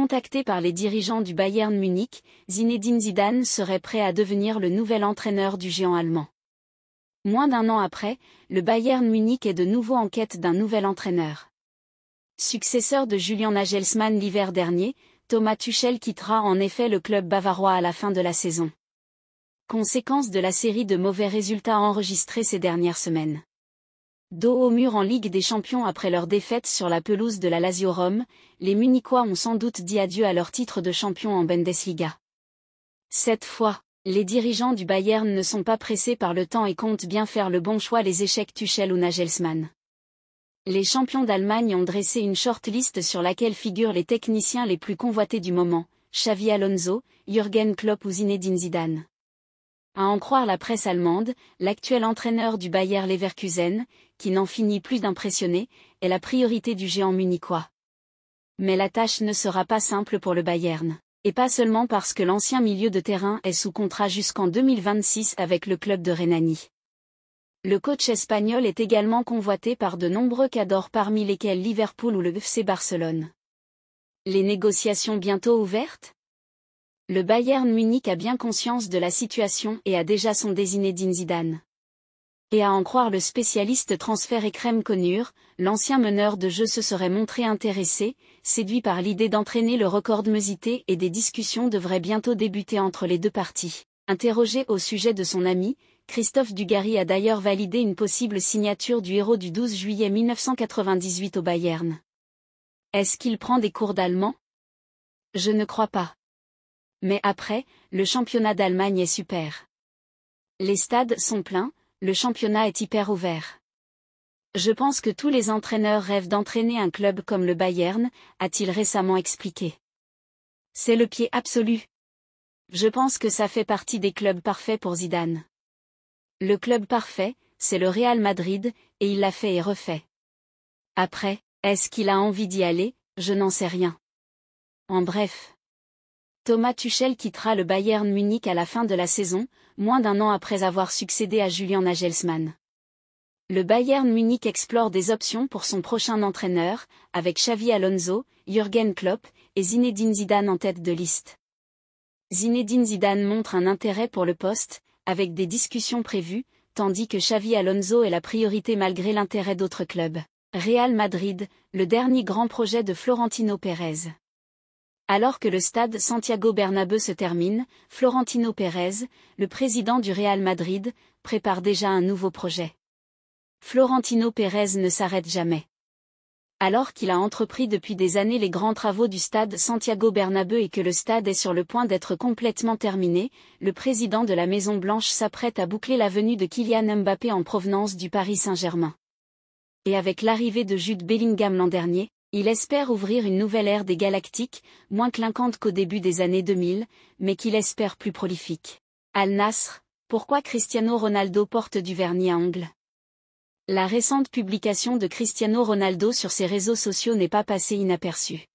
Contacté par les dirigeants du Bayern Munich, Zinedine Zidane serait prêt à devenir le nouvel entraîneur du géant allemand. Moins d'un an après, le Bayern Munich est de nouveau en quête d'un nouvel entraîneur. Successeur de Julian Nagelsmann l'hiver dernier, Thomas Tuchel quittera en effet le club bavarois à la fin de la saison. Conséquence de la série de mauvais résultats enregistrés ces dernières semaines. Dos au mur en Ligue des Champions après leur défaite sur la pelouse de la Lazio Rome, les Munichois ont sans doute dit adieu à leur titre de champion en Bundesliga. Cette fois, les dirigeants du Bayern ne sont pas pressés par le temps et comptent bien faire le bon choix les échecs Tuchel ou Nagelsmann. Les champions d'Allemagne ont dressé une shortlist sur laquelle figurent les techniciens les plus convoités du moment, Xavi Alonso, Jürgen Klopp ou Zinedine Zidane. À en croire la presse allemande, l'actuel entraîneur du Bayer Leverkusen, qui n'en finit plus d'impressionner, est la priorité du géant munichois. Mais la tâche ne sera pas simple pour le Bayern, et pas seulement parce que l'ancien milieu de terrain est sous contrat jusqu'en 2026 avec le club de Rhénanie. Le coach espagnol est également convoité par de nombreux cadors parmi lesquels Liverpool ou le FC Barcelone. Les négociations bientôt ouvertes ? Le Bayern Munich a bien conscience de la situation et a déjà sondé Zinedine Zidane. Et à en croire le spécialiste transfert Ekrem Konur, l'ancien meneur de jeu se serait montré intéressé, séduit par l'idée d'entraîner le record de Meusité et des discussions devraient bientôt débuter entre les deux parties. Interrogé au sujet de son ami, Christophe Dugarry a d'ailleurs validé une possible signature du héros du 12 juillet 1998 au Bayern. Est-ce qu'il prend des cours d'allemand ? Je ne crois pas. Mais après, le championnat d'Allemagne est super. Les stades sont pleins, le championnat est hyper ouvert. Je pense que tous les entraîneurs rêvent d'entraîner un club comme le Bayern, a-t-il récemment expliqué. C'est le pied absolu. Je pense que ça fait partie des clubs parfaits pour Zidane. Le club parfait, c'est le Real Madrid, et il l'a fait et refait. Après, est-ce qu'il a envie d'y aller ? Je n'en sais rien. En bref. Thomas Tuchel quittera le Bayern Munich à la fin de la saison, moins d'un an après avoir succédé à Julian Nagelsmann. Le Bayern Munich explore des options pour son prochain entraîneur, avec Xavi Alonso, Jürgen Klopp et Zinedine Zidane en tête de liste. Zinedine Zidane montre un intérêt pour le poste, avec des discussions prévues, tandis que Xavi Alonso est la priorité malgré l'intérêt d'autres clubs. Real Madrid, le dernier grand projet de Florentino Pérez. Alors que le stade Santiago Bernabéu se termine, Florentino Pérez, le président du Real Madrid, prépare déjà un nouveau projet. Florentino Pérez ne s'arrête jamais. Alors qu'il a entrepris depuis des années les grands travaux du stade Santiago Bernabéu et que le stade est sur le point d'être complètement terminé, le président de la Maison-Blanche s'apprête à boucler la venue de Kylian Mbappé en provenance du Paris Saint-Germain. Et avec l'arrivée de Jude Bellingham l'an dernier, il espère ouvrir une nouvelle ère des Galactiques, moins clinquante qu'au début des années 2000, mais qu'il espère plus prolifique. Al Nassr, pourquoi Cristiano Ronaldo porte du vernis à ongles ? La récente publication de Cristiano Ronaldo sur ses réseaux sociaux n'est pas passée inaperçue.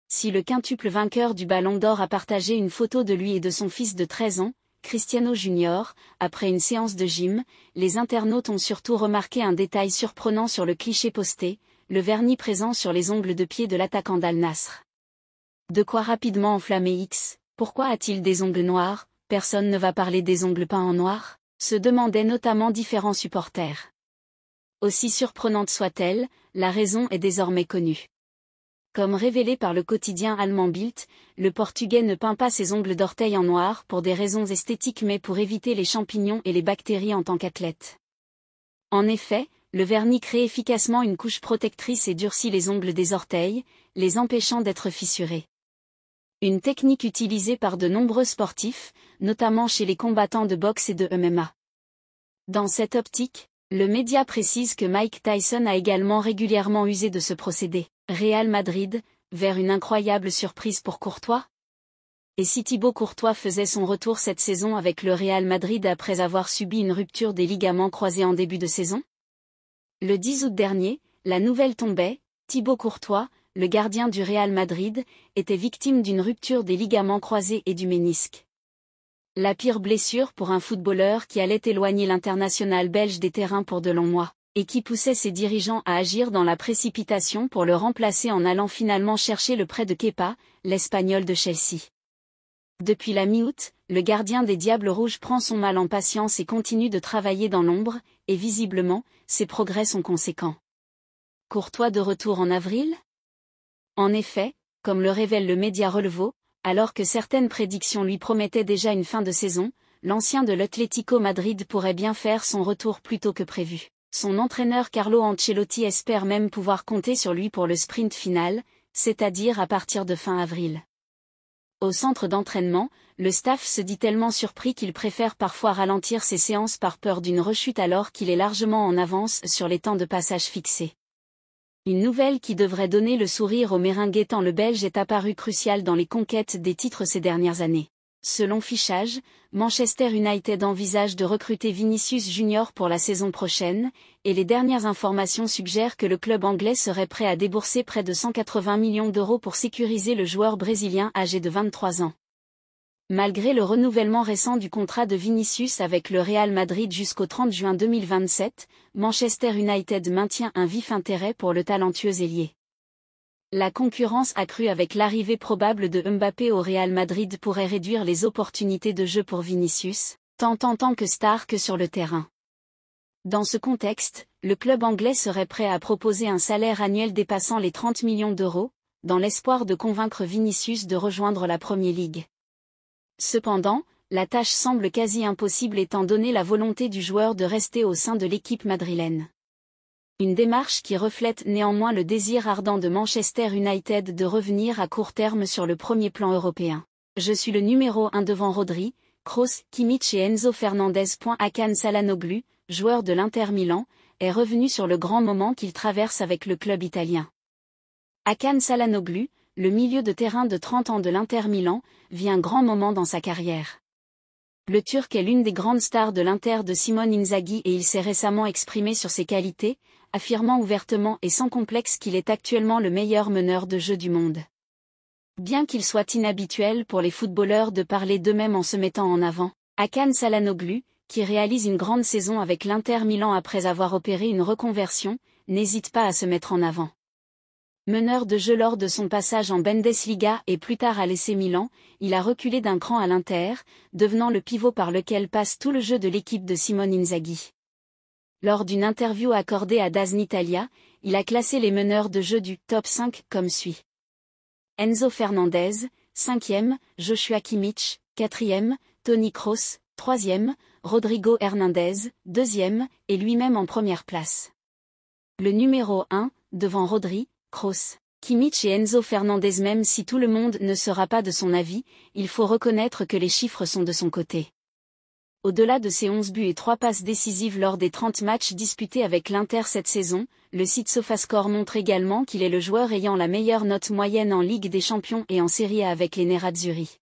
Si le quintuple vainqueur du Ballon d'Or a partagé une photo de lui et de son fils de 13 ans, Cristiano Junior, après une séance de gym, les internautes ont surtout remarqué un détail surprenant sur le cliché posté, le vernis présent sur les ongles de pied de l'attaquant d'Al Nassr. De quoi rapidement enflammer X, pourquoi a-t-il des ongles noirs, personne ne va parler des ongles peints en noir, se demandaient notamment différents supporters. Aussi surprenante soit-elle, la raison est désormais connue. Comme révélé par le quotidien allemand Bild, le Portugais ne peint pas ses ongles d'orteil en noir pour des raisons esthétiques mais pour éviter les champignons et les bactéries en tant qu'athlète. En effet, le vernis crée efficacement une couche protectrice et durcit les ongles des orteils, les empêchant d'être fissurés. Une technique utilisée par de nombreux sportifs, notamment chez les combattants de boxe et de MMA. Dans cette optique, le média précise que Mike Tyson a également régulièrement usé de ce procédé. Real Madrid, vers une incroyable surprise pour Courtois ? Et si Thibaut Courtois faisait son retour cette saison avec le Real Madrid après avoir subi une rupture des ligaments croisés en début de saison ? Le 10 août dernier, la nouvelle tombait, Thibaut Courtois, le gardien du Real Madrid, était victime d'une rupture des ligaments croisés et du ménisque. La pire blessure pour un footballeur qui allait éloigner l'international belge des terrains pour de longs mois. et qui poussait ses dirigeants à agir dans la précipitation pour le remplacer en allant finalement chercher le prêt de Kepa, l'Espagnol de Chelsea. Depuis la mi-août, le gardien des Diables Rouges prend son mal en patience et continue de travailler dans l'ombre, et visiblement, ses progrès sont conséquents. Courtois de retour en avril ? En effet, comme le révèle le média Relevo, alors que certaines prédictions lui promettaient déjà une fin de saison, l'ancien de l'Atlético Madrid pourrait bien faire son retour plus tôt que prévu. Son entraîneur Carlo Ancelotti espère même pouvoir compter sur lui pour le sprint final, c'est-à-dire à partir de fin avril. Au centre d'entraînement, le staff se dit tellement surpris qu'il préfère parfois ralentir ses séances par peur d'une rechute alors qu'il est largement en avance sur les temps de passage fixés. Une nouvelle qui devrait donner le sourire au Merengue tant le Belge est apparu crucial dans les conquêtes des titres ces dernières années. Selon Fichage, Manchester United envisage de recruter Vinicius Junior pour la saison prochaine, et les dernières informations suggèrent que le club anglais serait prêt à débourser près de 180 millions d'euros pour sécuriser le joueur brésilien âgé de 23 ans. Malgré le renouvellement récent du contrat de Vinicius avec le Real Madrid jusqu'au 30 juin 2027, Manchester United maintient un vif intérêt pour le talentueux ailier. La concurrence accrue avec l'arrivée probable de Mbappé au Real Madrid pourrait réduire les opportunités de jeu pour Vinicius, tant en tant que star que sur le terrain. Dans ce contexte, le club anglais serait prêt à proposer un salaire annuel dépassant les 30 millions d'euros, dans l'espoir de convaincre Vinicius de rejoindre la Premier League. Cependant, la tâche semble quasi impossible étant donné la volonté du joueur de rester au sein de l'équipe madrilène. Une démarche qui reflète néanmoins le désir ardent de Manchester United de revenir à court terme sur le premier plan européen. Je suis le numéro 1 devant Rodri, Kroos, Kimmich et Enzo Fernandez. Hakan Çalhanoğlu, joueur de l'Inter Milan, est revenu sur le grand moment qu'il traverse avec le club italien. Hakan Çalhanoğlu, le milieu de terrain de 30 ans de l'Inter Milan, vit un grand moment dans sa carrière. Le Turc est l'une des grandes stars de l'Inter de Simone Inzaghi et il s'est récemment exprimé sur ses qualités, affirmant ouvertement et sans complexe qu'il est actuellement le meilleur meneur de jeu du monde. Bien qu'il soit inhabituel pour les footballeurs de parler d'eux-mêmes en se mettant en avant, Hakan Çalhanoğlu, qui réalise une grande saison avec l'Inter Milan après avoir opéré une reconversion, n'hésite pas à se mettre en avant. Meneur de jeu lors de son passage en Bundesliga et plus tard à l'AC Milan, il a reculé d'un cran à l'Inter, devenant le pivot par lequel passe tout le jeu de l'équipe de Simone Inzaghi. Lors d'une interview accordée à DAZN Italia, il a classé les meneurs de jeu du top 5 comme suit. Enzo Fernandez, 5e, Joshua Kimmich, 4e, Toni Kroos, 3e, Rodrigo Hernandez, 2e, et lui-même en première place. Le numéro 1, devant Rodri, Kroos, Kimmich et Enzo Fernandez. Même si tout le monde ne sera pas de son avis, il faut reconnaître que les chiffres sont de son côté. Au-delà de ses 11 buts et 3 passes décisives lors des 30 matchs disputés avec l'Inter cette saison, le site SofaScore montre également qu'il est le joueur ayant la meilleure note moyenne en Ligue des Champions et en Serie A avec les Nerazzurri.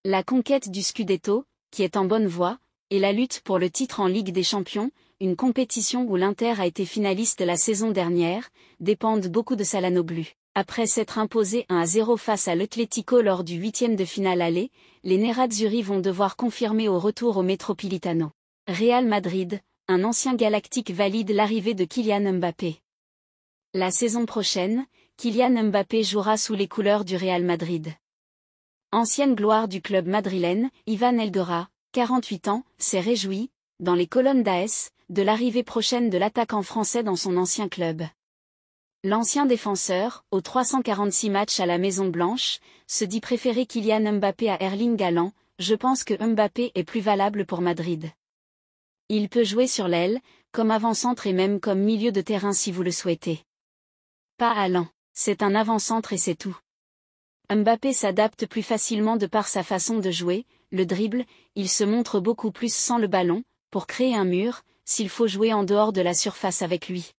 La conquête du Scudetto, qui est en bonne voie, et la lutte pour le titre en Ligue des Champions, une compétition où l'Inter a été finaliste la saison dernière, dépendent beaucoup de Çalhanoğlu. Après s'être imposé 1-0 face à l'Atlético lors du 8e de finale aller, les Nerazzurri vont devoir confirmer au retour au Metropolitano. Real Madrid, un ancien galactique valide l'arrivée de Kylian Mbappé. La saison prochaine, Kylian Mbappé jouera sous les couleurs du Real Madrid. Ancienne gloire du club madrilène, Ivan Elguera, 48 ans, s'est réjoui, dans les colonnes d'AS, de l'arrivée prochaine de l'attaquant français dans son ancien club. L'ancien défenseur, aux 346 matchs à la Maison-Blanche, se dit préférer Kylian Mbappé à Erling Haaland. Je pense que Mbappé est plus valable pour Madrid. Il peut jouer sur l'aile, comme avant-centre et même comme milieu de terrain si vous le souhaitez. Pas Haaland, c'est un avant-centre et c'est tout. Mbappé s'adapte plus facilement de par sa façon de jouer, le dribble, il se montre beaucoup plus sans le ballon, pour créer un mur, s'il faut jouer en dehors de la surface avec lui.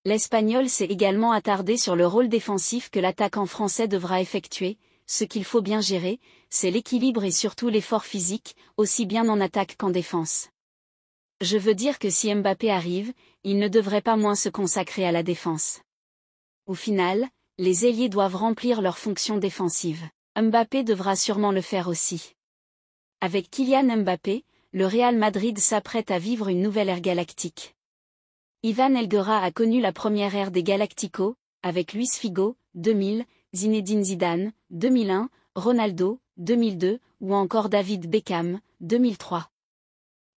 L'Espagnol s'est également attardé sur le rôle défensif que l'attaquant français devra effectuer. Ce qu'il faut bien gérer, c'est l'équilibre et surtout l'effort physique, aussi bien en attaque qu'en défense. Je veux dire que si Mbappé arrive, il ne devrait pas moins se consacrer à la défense. Au final, les ailiers doivent remplir leur fonction défensive. Mbappé devra sûrement le faire aussi. Avec Kylian Mbappé, le Real Madrid s'apprête à vivre une nouvelle ère galactique. Ivan Elguera a connu la première ère des Galacticos, avec Luis Figo, 2000, Zinedine Zidane, 2001, Ronaldo, 2002, ou encore David Beckham, 2003.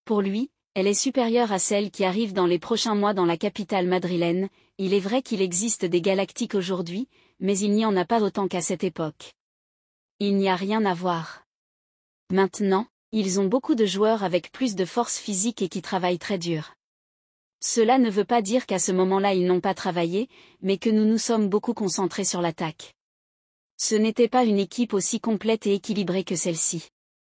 Pour lui, elle est supérieure à celle qui arrive dans les prochains mois dans la capitale madrilène. Il est vrai qu'il existe des Galactiques aujourd'hui, mais il n'y en a pas autant qu'à cette époque. Il n'y a rien à voir. Maintenant, ils ont beaucoup de joueurs avec plus de force physique et qui travaillent très dur. Cela ne veut pas dire qu'à ce moment-là ils n'ont pas travaillé, mais que nous nous sommes beaucoup concentrés sur l'attaque. Ce n'était pas une équipe aussi complète et équilibrée que celle-ci.